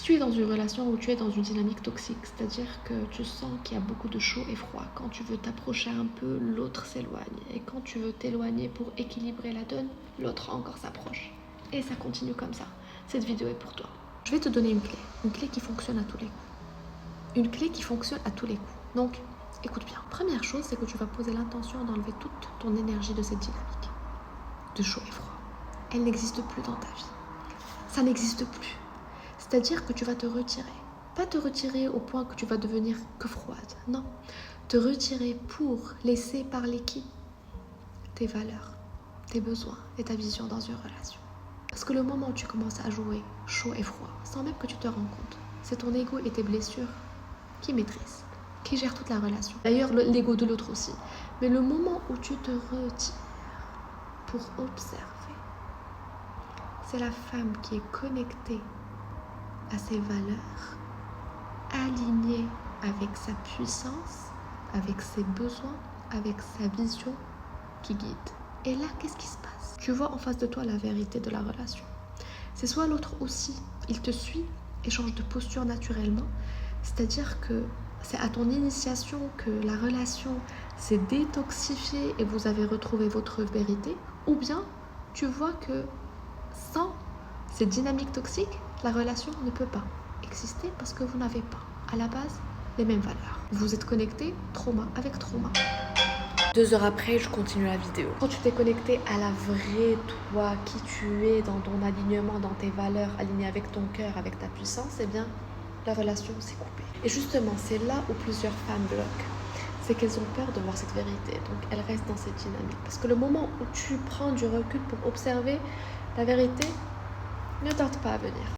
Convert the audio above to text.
tu es dans une relation où tu es dans une dynamique toxique, c'est-à-dire que tu sens qu'il y a beaucoup de chaud et froid, quand tu veux t'approcher un peu, l'autre s'éloigne. Et quand tu veux t'éloigner pour équilibrer la donne, l'autre encore s'approche. Et ça continue comme ça. Cette vidéo est pour toi. Je vais te donner une clé qui fonctionne à tous les coups. Une clé qui fonctionne à tous les coups. Donc, écoute bien. Première chose, c'est que tu vas poser l'intention d'enlever toute ton énergie de cette dynamique. De chaud et froid. Elle n'existe plus dans ta vie. Ça n'existe plus. C'est-à-dire que tu vas te retirer. Pas te retirer au point que tu vas devenir que froide. Non. Te retirer pour laisser parler qui? Tes valeurs, tes besoins et ta vision dans une relation. Parce que le moment où tu commences à jouer chaud et froid, sans même que tu te rends compte, c'est ton ego et tes blessures qui maîtrisent, qui gèrent toute la relation. D'ailleurs, l'ego de l'autre aussi. Mais le moment où tu te retires pour observer, c'est la femme qui est connectée à ses valeurs, alignée avec sa puissance, avec ses besoins, avec sa vision qui guide. Et là, qu'est-ce qui se passe? Tu vois en face de toi la vérité de la relation. C'est soit l'autre aussi, il te suit et change de posture naturellement, c'est-à-dire que c'est à ton initiation que la relation s'est détoxifiée et vous avez retrouvé votre vérité, ou bien tu vois que sans cette dynamique toxique, la relation ne peut pas exister parce que vous n'avez pas, à la base, les mêmes valeurs. Vous êtes connecté trauma avec trauma. 2 heures après, je continue la vidéo. Quand tu t'es connecté à la vraie toi, qui tu es, dans ton alignement, dans tes valeurs, aligné avec ton cœur, avec ta puissance, eh bien, la relation s'est coupée. Et justement, c'est là où plusieurs femmes bloquent. C'est qu'elles ont peur de voir cette vérité. Donc, elles restent dans cette dynamique. Parce que le moment où tu prends du recul pour observer la vérité, ne tarde pas à venir.